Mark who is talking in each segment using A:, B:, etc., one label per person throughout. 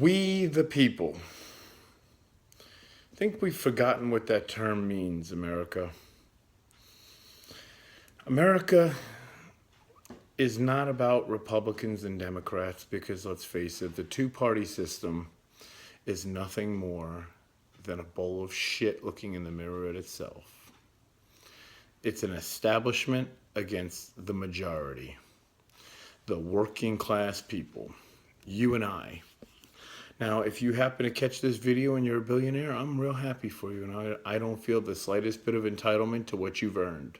A: We the people. I think we've forgotten what that term means, America. America is not about Republicans and Democrats because, let's face it, the two-party system is nothing more than a bowl of shit looking in the mirror at itself. It's an establishment against the majority, the working class people, you and I. Now, if you happen to catch this video and you're a billionaire, I'm real happy for you, and I don't feel the slightest bit of entitlement to what you've earned.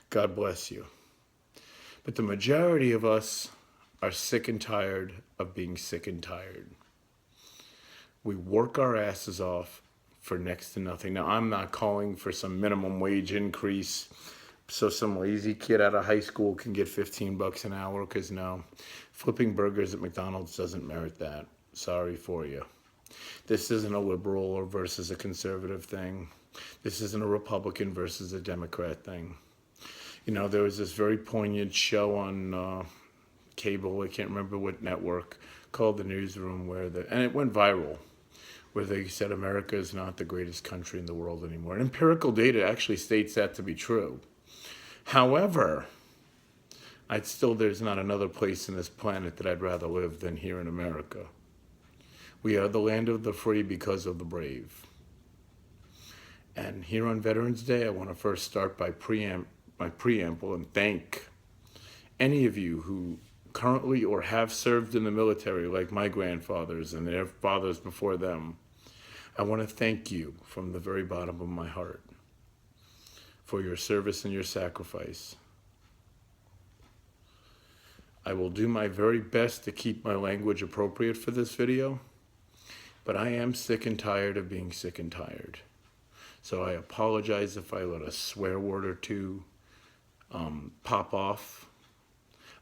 A: God bless you. But the majority of us are sick and tired of being sick and tired. We work our asses off for next to nothing. Now, I'm not calling for some minimum wage increase so some lazy kid out of high school can get 15 bucks an hour, because no, flipping burgers at McDonald's doesn't merit that. Sorry for you. This isn't a liberal or versus a conservative thing. This isn't a Republican versus a Democrat thing. You know, there was this very poignant show on cable, I can't remember what network, called The Newsroom, and it went viral, where they said America is not the greatest country in the world anymore. And empirical data actually states that to be true. However, there's not another place in this planet that I'd rather live than here in America. We are the land of the free because of the brave. And here on Veterans Day, I want to first start by my preamble and thank any of you who currently or have served in the military, like my grandfathers and their fathers before them. I want to thank you from the very bottom of my heart for your service and your sacrifice. I will do my very best to keep my language appropriate for this video, but I am sick and tired of being sick and tired. So I apologize if I let a swear word or two pop off.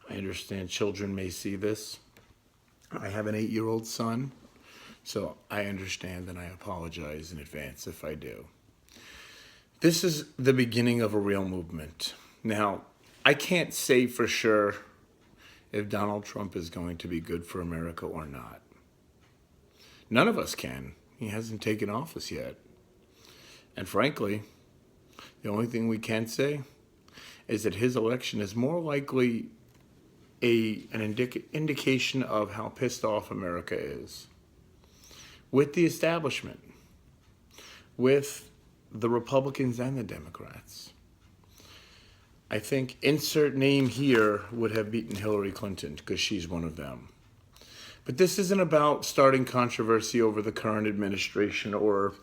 A: I understand children may see this. I have an 8-year-old son, so I understand, and I apologize in advance if I do. This is the beginning of a real movement. Now, I can't say for sure if Donald Trump is going to be good for America or not. None of us can. He hasn't taken office yet. And frankly, the only thing we can say is that his election is more likely an indication of how pissed off America is with the establishment, with the Republicans and the Democrats. I think insert name here would have beaten Hillary Clinton because she's one of them. But this isn't about starting controversy over the current administration or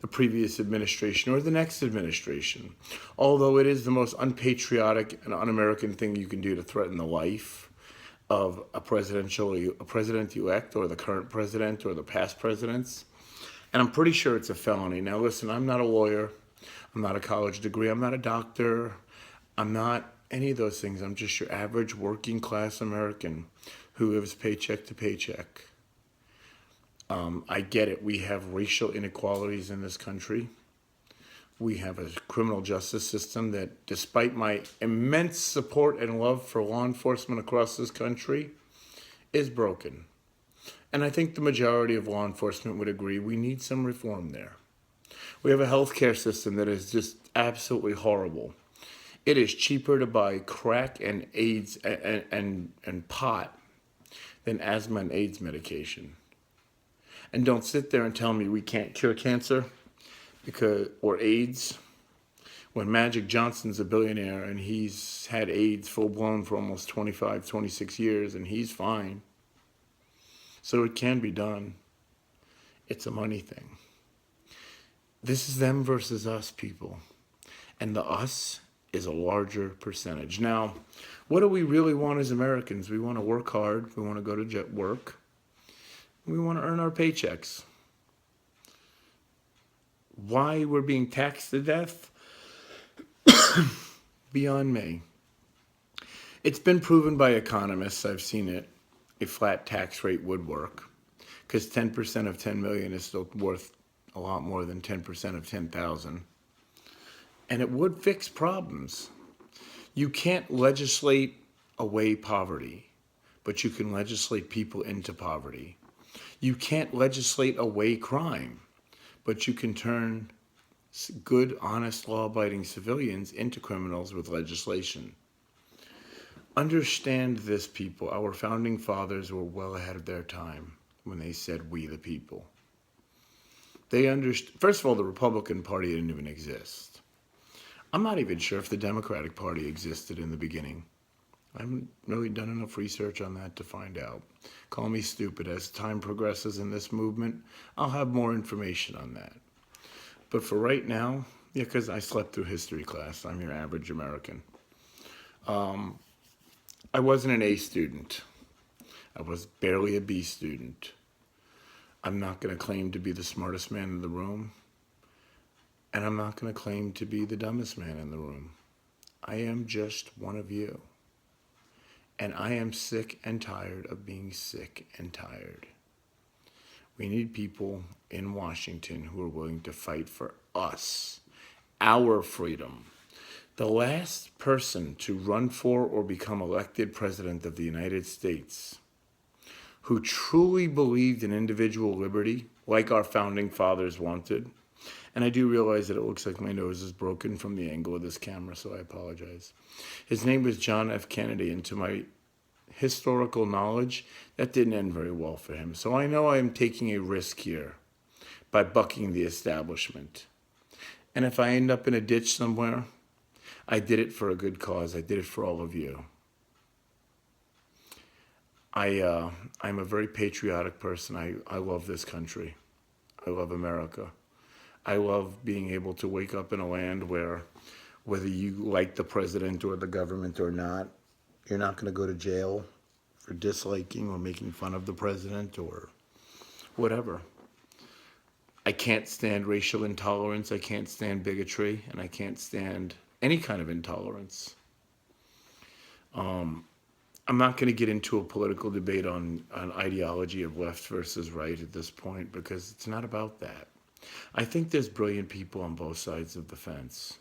A: the previous administration or the next administration, although it is the most unpatriotic and un-American thing you can do to threaten the life of a president-elect or the current president or the past presidents. And I'm pretty sure it's a felony. Now listen, I'm not a lawyer, I'm not a college degree, I'm not a doctor, I'm not any of those things. I'm just your average working class American who lives paycheck to paycheck. I get it. We have racial inequalities in this country. We have a criminal justice system that, despite my immense support and love for law enforcement across this country, is broken. And I think the majority of law enforcement would agree we need some reform there. We have a healthcare system that is just absolutely horrible. It is cheaper to buy crack and AIDS and pot than asthma and AIDS medication. And don't sit there and tell me we can't cure cancer or AIDS when Magic Johnson's a billionaire and he's had AIDS full-blown for almost 25, 26 years and he's fine. So it can be done. It's a money thing. This is them versus us, people. And the us is a larger percentage. Now, what do we really want as Americans? We want to work hard. We want to go to work. We want to earn our paychecks. Why we're being taxed to death? Beyond me. It's been proven by economists, I've seen it, a flat tax rate would work, because 10% of 10 million is still worth a lot more than 10% of 10,000. And it would fix problems. You can't legislate away poverty, but you can legislate people into poverty. You can't legislate away crime, but you can turn good, honest, law-abiding civilians into criminals with legislation. Understand this, people. Our founding fathers were well ahead of their time when they said, "We the people." They understood. First of all, the Republican Party didn't even exist. I'm not even sure if the Democratic Party existed in the beginning. I haven't really done enough research on that to find out. Call me stupid. As time progresses in this movement, I'll have more information on that. But for right now, yeah, because I slept through history class. I'm your average American. I wasn't an A student. I was barely a B student. I'm not going to claim to be the smartest man in the room. And I'm not going to claim to be the dumbest man in the room. I am just one of you. And I am sick and tired of being sick and tired. We need people in Washington who are willing to fight for us, our freedom. The last person to run for or become elected president of the United States who truly believed in individual liberty, like our founding fathers wanted, and I do realize that it looks like my nose is broken from the angle of this camera, so I apologize. His name was John F. Kennedy, and to my historical knowledge, that didn't end very well for him. So I know I am taking a risk here by bucking the establishment. And if I end up in a ditch somewhere, I did it for a good cause. I did it for all of you. I'm a very patriotic person. I love this country. I love America. I love being able to wake up in a land where, whether you like the president or the government or not, you're not going to go to jail for disliking or making fun of the president or whatever. I can't stand racial intolerance. I can't stand bigotry, and I can't stand any kind of intolerance. I'm not going to get into a political debate on ideology of left versus right at this point, because it's not about that. I think there's brilliant people on both sides of the fence.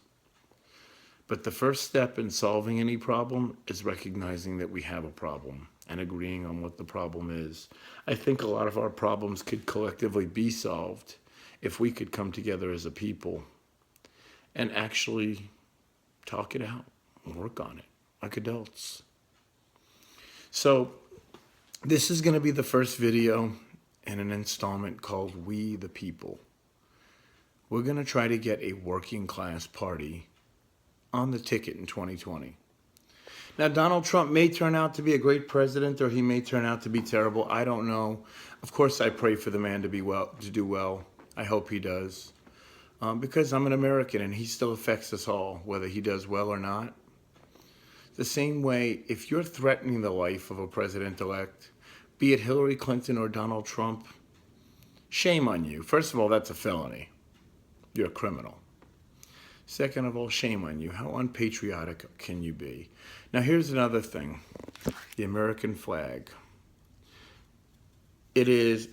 A: But the first step in solving any problem is recognizing that we have a problem and agreeing on what the problem is. I think a lot of our problems could collectively be solved if we could come together as a people and actually talk it out and work on it like adults. So this is going to be the first video in an installment called We the People. We're going to try to get a working class party on the ticket in 2020. Now, Donald Trump may turn out to be a great president, or he may turn out to be terrible. I don't know. Of course, I pray for the man to do well. I hope he does, because I'm an American and he still affects us all, whether he does well or not. The same way, if you're threatening the life of a president-elect, be it Hillary Clinton or Donald Trump, shame on you. First of all, that's a felony. You're a criminal. Second of all, shame on you. How unpatriotic can you be? Now, here's another thing. The American flag. It is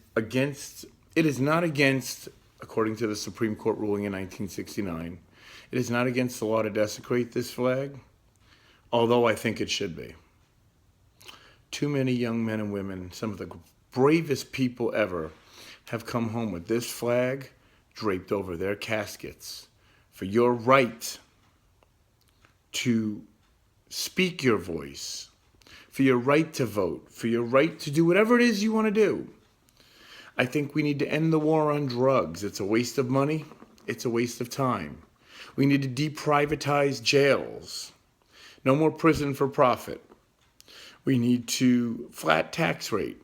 A: not against, according to the Supreme Court ruling in 1969, it is not against the law to desecrate this flag, although I think it should be. Too many young men and women, some of the bravest people ever, have come home with this flag draped over their caskets for your right to speak your voice, for your right to vote, for your right to do whatever it is you want to do. I think we need to end the war on drugs. It's a waste of money. It's a waste of time. We need to deprivatize jails. No more prison for profit. We need to flat tax rate.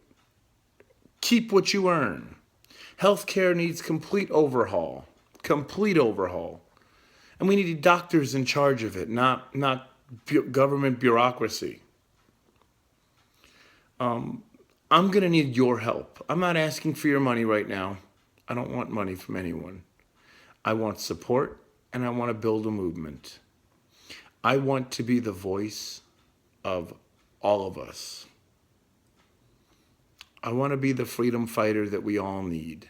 A: Keep what you earn. Healthcare needs complete overhaul. Complete overhaul. And we need doctors in charge of it, not government bureaucracy. I'm going to need your help. I'm not asking for your money right now. I don't want money from anyone. I want support, and I want to build a movement. I want to be the voice of all of us. I want to be the freedom fighter that we all need.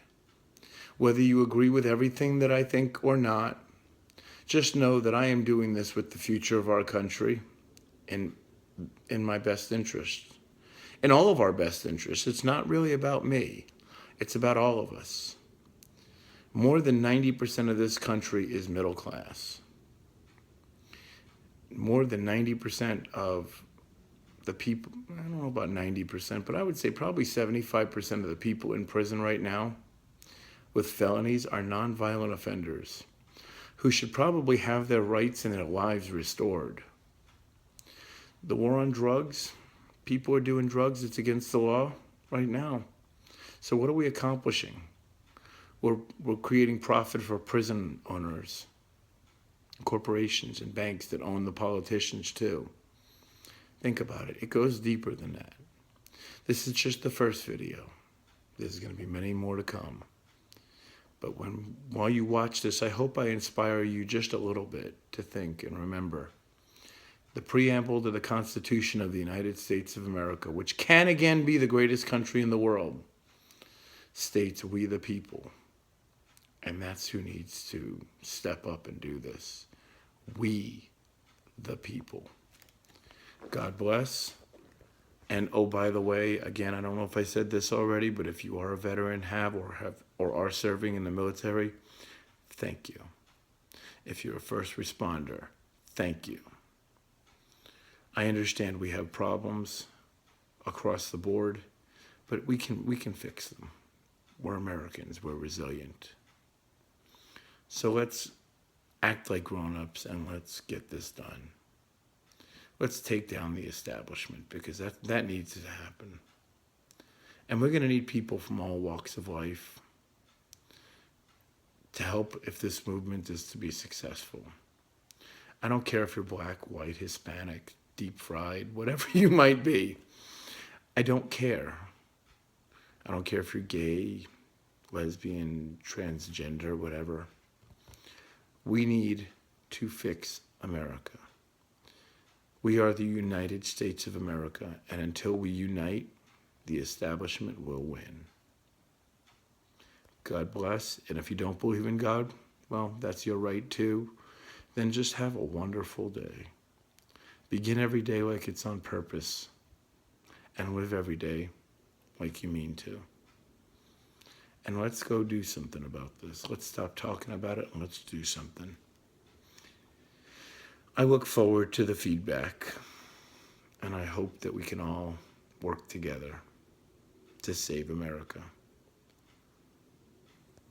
A: Whether you agree with everything that I think or not, just know that I am doing this with the future of our country in my best interest. In all of our best interests. It's not really about me. It's about all of us. More than 90% of this country is middle class. More than 90% of the people, I don't know about 90%, but I would say probably 75% of the people in prison right now with felonies are nonviolent offenders who should probably have their rights and their lives restored. The war on drugs, people are doing drugs, it's against the law right now. So what are we accomplishing? We're creating profit for prison owners, corporations and banks that own the politicians too. Think about it. It goes deeper than that. This is just the first video. There's going to be many more to come. But while you watch this, I hope I inspire you just a little bit to think and remember the preamble to the Constitution of the United States of America, which can again be the greatest country in the world, states we the people. And that's who needs to step up and do this. We the people. God bless. And oh, by the way, again, I don't know if I said this already, but if you are a veteran, or are serving in the military, thank you. If you're a first responder, thank you. I understand we have problems across the board, but we can fix them. We're Americans, we're resilient. So let's act like grown-ups and let's get this done. Let's take down the establishment, because that needs to happen. And we're going to need people from all walks of life to help if this movement is to be successful. I don't care if you're black, white, Hispanic, deep fried, whatever you might be. I don't care. I don't care if you're gay, lesbian, transgender, whatever. We need to fix America. We are the United States of America, and until we unite, the establishment will win. God bless, and if you don't believe in God, well, that's your right too. Then just have a wonderful day. Begin every day like it's on purpose, and live every day like you mean to. And let's go do something about this. Let's stop talking about it and let's do something. I look forward to the feedback, and I hope that we can all work together to save America.